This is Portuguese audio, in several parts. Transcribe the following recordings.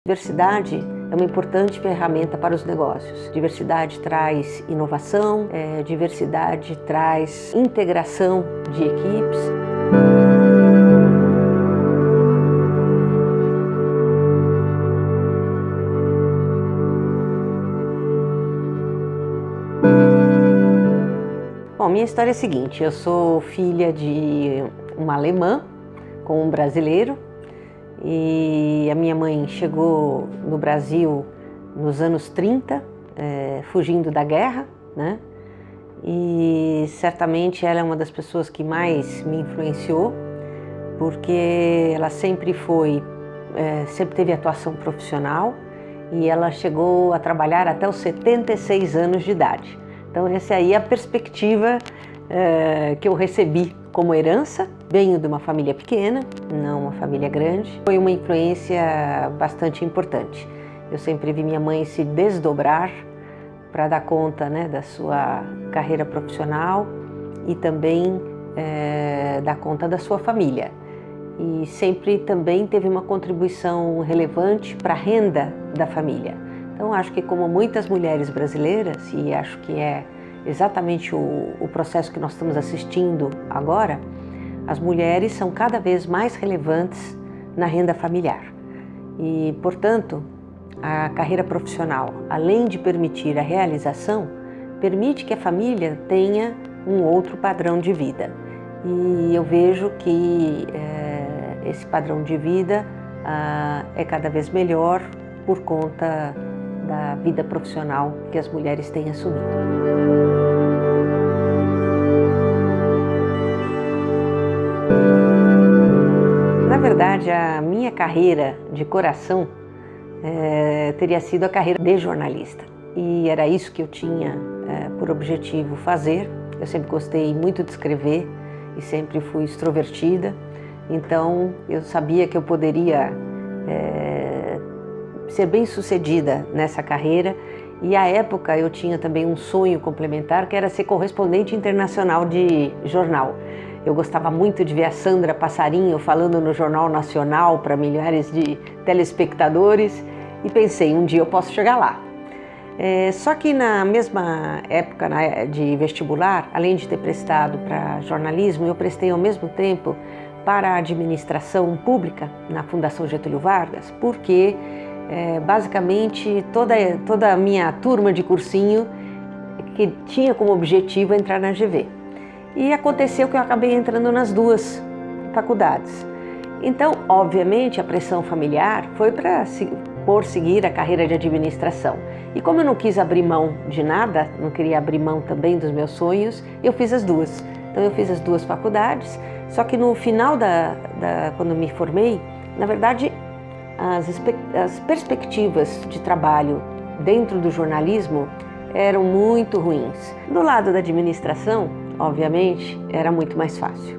Diversidade é uma importante ferramenta para os negócios. Diversidade traz inovação, diversidade traz integração de equipes. Bom, minha história é a seguinte: eu sou filha de uma alemã com um brasileiro. E a minha mãe chegou no Brasil nos anos 30, fugindo da guerra, né? E certamente ela é uma das pessoas que mais me influenciou, porque ela sempre teve atuação profissional e ela chegou a trabalhar até os 76 anos de idade. Então essa aí é a perspectiva que eu recebi como herança. Venho de uma família pequena, não uma família grande. Foi uma influência bastante importante. Eu sempre vi minha mãe se desdobrar para dar conta, né, da sua carreira profissional e também dar conta da sua família. E sempre também teve uma contribuição relevante para a renda da família. Então acho que, como muitas mulheres brasileiras, e acho que é exatamente o processo que nós estamos assistindo agora, as mulheres são cada vez mais relevantes na renda familiar. E, portanto, a carreira profissional, além de permitir a realização, permite que a família tenha um outro padrão de vida. E eu vejo que esse padrão de vida é cada vez melhor por conta da vida profissional que as mulheres têm assumido. Na verdade, a minha carreira de coração teria sido a carreira de jornalista. E era isso que eu tinha por objetivo fazer. Eu sempre gostei muito de escrever e sempre fui extrovertida. Então, eu sabia que eu poderia ser bem-sucedida nessa carreira. E à época eu tinha também um sonho complementar, que era ser correspondente internacional de jornal. Eu gostava muito de ver a Sandra Passarinho falando no Jornal Nacional para milhares de telespectadores e pensei, um dia eu posso chegar lá. Só que na mesma época de vestibular, além de ter prestado para jornalismo, eu prestei ao mesmo tempo para a administração pública na Fundação Getúlio Vargas, porque basicamente toda a minha turma de cursinho que tinha como objetivo entrar na GV. E aconteceu que eu acabei entrando nas duas faculdades. Então, obviamente, a pressão familiar foi para seguir a carreira de administração. E como eu não quis abrir mão de nada, não queria abrir mão também dos meus sonhos, eu fiz as duas. Então eu fiz as duas faculdades, só que no final quando me formei, na verdade, as perspectivas de trabalho dentro do jornalismo eram muito ruins. Do lado da administração, obviamente, era muito mais fácil.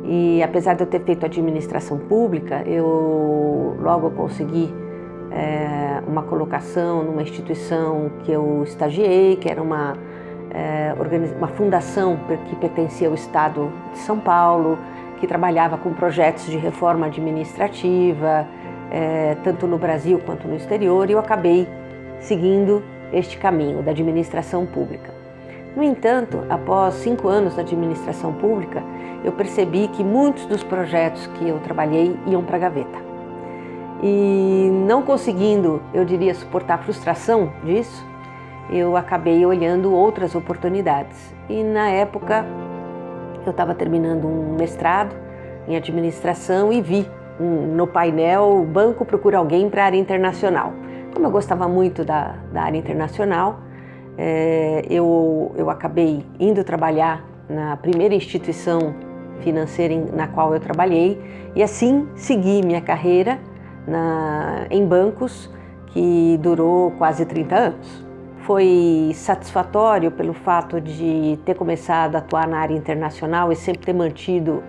E apesar de eu ter feito administração pública, eu logo consegui uma colocação numa instituição que eu estagiei, que era uma fundação que pertencia ao Estado de São Paulo, que trabalhava com projetos de reforma administrativa, tanto no Brasil quanto no exterior, e eu acabei seguindo este caminho da administração pública. No entanto, após 5 anos na administração pública, eu percebi que muitos dos projetos que eu trabalhei iam para a gaveta. E não conseguindo, eu diria, suportar a frustração disso, eu acabei olhando outras oportunidades. E na época, eu estava terminando um mestrado em administração e vi no painel: o banco procura alguém para a área internacional. Como eu gostava muito da área internacional, eu acabei indo trabalhar na primeira instituição financeira na qual eu trabalhei e assim segui minha carreira em bancos, que durou quase 30 anos. Foi satisfatório pelo fato de ter começado a atuar na área internacional e sempre ter mantido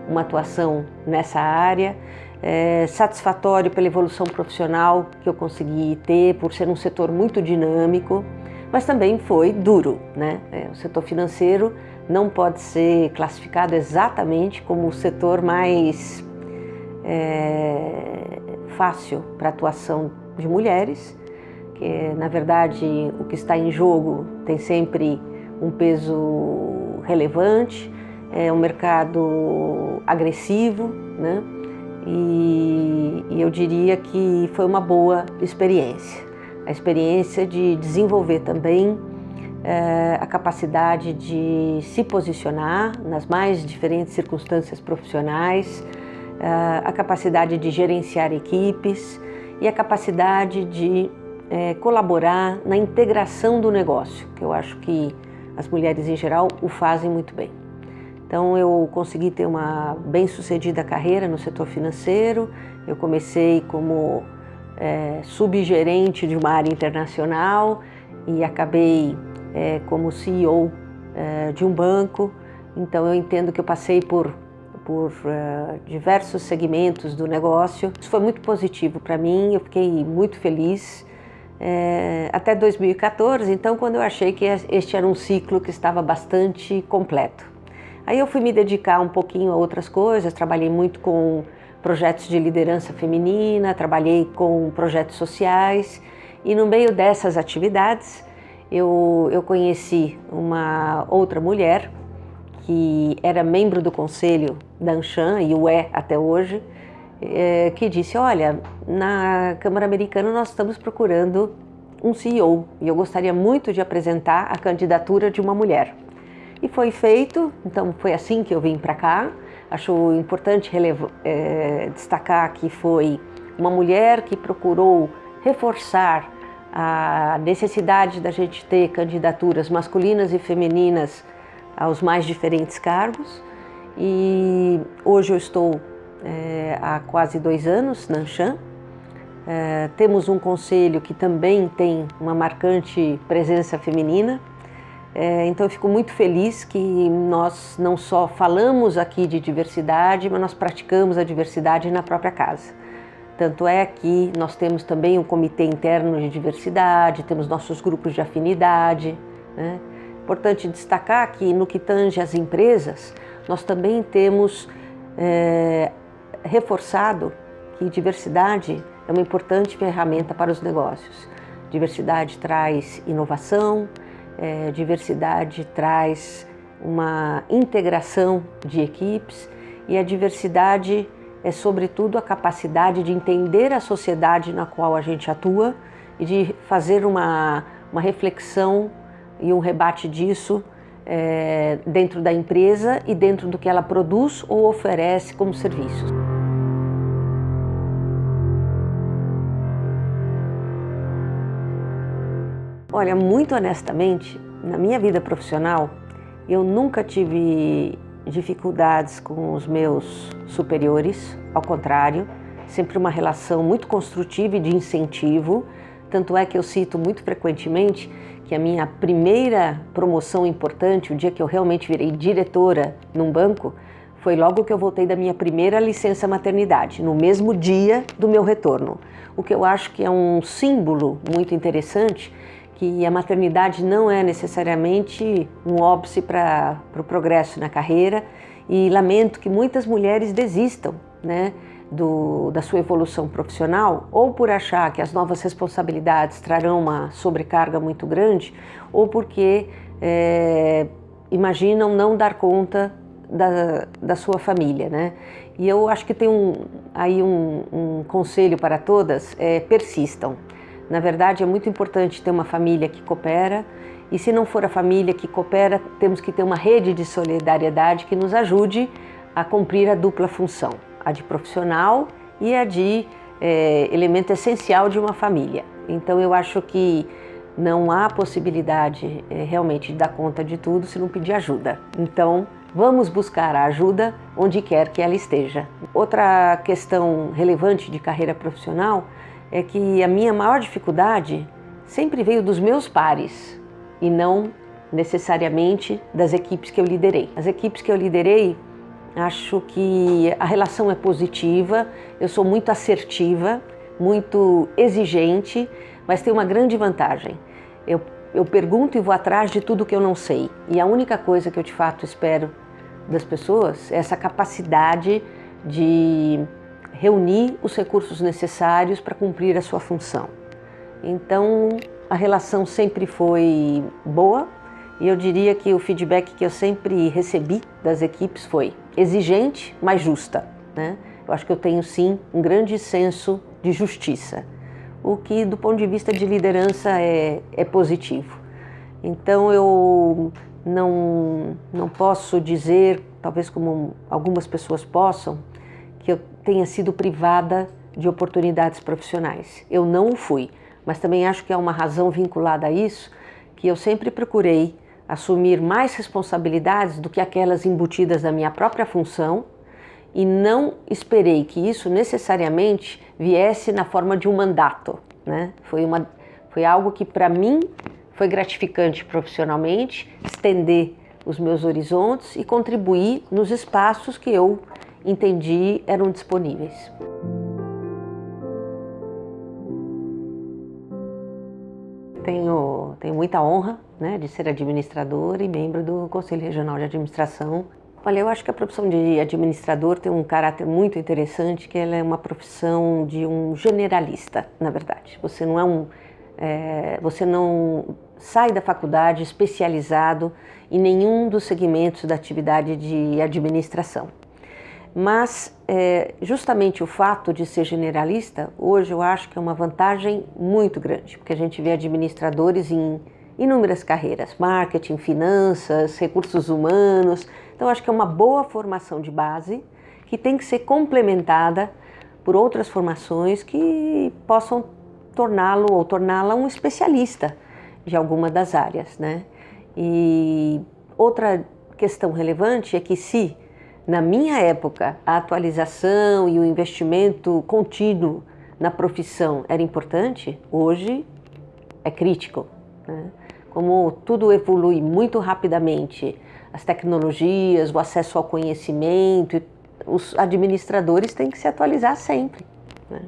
uma atuação nessa área. Satisfatório pela evolução profissional que eu consegui ter, por ser um setor muito dinâmico, mas também foi duro, né? O setor financeiro não pode ser classificado exatamente como o setor mais fácil para a atuação de mulheres, que na verdade o que está em jogo tem sempre um peso relevante, é um mercado agressivo, né? E eu diria que foi uma boa experiência. A experiência de desenvolver também a capacidade de se posicionar nas mais diferentes circunstâncias profissionais, a capacidade de gerenciar equipes e a capacidade de colaborar na integração do negócio, que eu acho que as mulheres em geral o fazem muito bem. Então eu consegui ter uma bem-sucedida carreira no setor financeiro. Eu comecei como subgerente de uma área internacional e acabei como CEO de um banco. Então eu entendo que eu passei por diversos segmentos do negócio. Isso foi muito positivo para mim, eu fiquei muito feliz até 2014, então, quando eu achei que este era um ciclo que estava bastante completo. Aí eu fui me dedicar um pouquinho a outras coisas, trabalhei muito com projetos de liderança feminina, trabalhei com projetos sociais e no meio dessas atividades eu conheci uma outra mulher que era membro do conselho da Anshan e o é até hoje, que disse: olha, na Câmara Americana nós estamos procurando um CEO e eu gostaria muito de apresentar a candidatura de uma mulher. E foi feito, então foi assim que eu vim para cá. Acho importante destacar que foi uma mulher que procurou reforçar a necessidade da gente ter candidaturas masculinas e femininas aos mais diferentes cargos. E hoje eu estou há quase 2 anos na Anshan. Temos um conselho que também tem uma marcante presença feminina. Então eu fico muito feliz que nós não só falamos aqui de diversidade, mas nós praticamos a diversidade na própria casa. Tanto é que nós temos também um comitê interno de diversidade, temos nossos grupos de afinidade, né? Importante destacar que no que tange às empresas, nós também temos reforçado que diversidade é uma importante ferramenta para os negócios. Diversidade traz inovação, diversidade traz uma integração de equipes e a diversidade é sobretudo a capacidade de entender a sociedade na qual a gente atua e de fazer uma reflexão e um rebate disso dentro da empresa e dentro do que ela produz ou oferece como serviços. Olha, muito honestamente, na minha vida profissional, eu nunca tive dificuldades com os meus superiores, ao contrário, sempre uma relação muito construtiva e de incentivo. Tanto é que eu cito muito frequentemente que a minha primeira promoção importante, o dia que eu realmente virei diretora num banco, foi logo que eu voltei da minha primeira licença maternidade, no mesmo dia do meu retorno. O que eu acho que é um símbolo muito interessante, que a maternidade não é necessariamente um óbice para o progresso na carreira, e lamento que muitas mulheres desistam, né, da sua evolução profissional, ou por achar que as novas responsabilidades trarão uma sobrecarga muito grande, ou porque imaginam não dar conta da sua família, né? E eu acho que tem um conselho para todas: persistam. Na verdade, é muito importante ter uma família que coopera, e se não for a família que coopera, temos que ter uma rede de solidariedade que nos ajude a cumprir a dupla função, a de profissional e a de elemento essencial de uma família. Então eu acho que não há possibilidade realmente de dar conta de tudo se não pedir ajuda. Então vamos buscar a ajuda onde quer que ela esteja. Outra questão relevante de carreira profissional é que a minha maior dificuldade sempre veio dos meus pares e não necessariamente das equipes que eu liderei. As equipes que eu liderei, acho que a relação é positiva, eu sou muito assertiva, muito exigente, mas tem uma grande vantagem. Eu pergunto e vou atrás de tudo que eu não sei. E a única coisa que eu de fato espero das pessoas é essa capacidade de reunir os recursos necessários para cumprir a sua função. Então, a relação sempre foi boa e eu diria que o feedback que eu sempre recebi das equipes foi exigente, mas justa, né? Eu acho que eu tenho sim um grande senso de justiça, o que do ponto de vista de liderança é positivo. Então eu não posso dizer, talvez como algumas pessoas possam, que eu tenha sido privada de oportunidades profissionais. Eu não o fui, mas também acho que é uma razão vinculada a isso, que eu sempre procurei assumir mais responsabilidades do que aquelas embutidas na minha própria função e não esperei que isso necessariamente viesse na forma de um mandato, né? Foi algo que para mim foi gratificante profissionalmente, estender os meus horizontes e contribuir nos espaços que eu entendi eram disponíveis. Tenho muita honra, né, de ser administradora e membro do Conselho Regional de Administração. Olha, eu acho que a profissão de administrador tem um caráter muito interessante, que ela é uma profissão de um generalista, na verdade. Você não sai da faculdade especializado em nenhum dos segmentos da atividade de administração. Mas justamente o fato de ser generalista, hoje eu acho que é uma vantagem muito grande, porque a gente vê administradores em inúmeras carreiras, marketing, finanças, recursos humanos. Então eu acho que é uma boa formação de base que tem que ser complementada por outras formações que possam torná-lo ou torná-la um especialista de alguma das áreas, né? E outra questão relevante é que se na minha época a atualização e o investimento contínuo na profissão era importante, hoje é crítico, né? Como tudo evolui muito rapidamente, as tecnologias, o acesso ao conhecimento, os administradores têm que se atualizar sempre, né?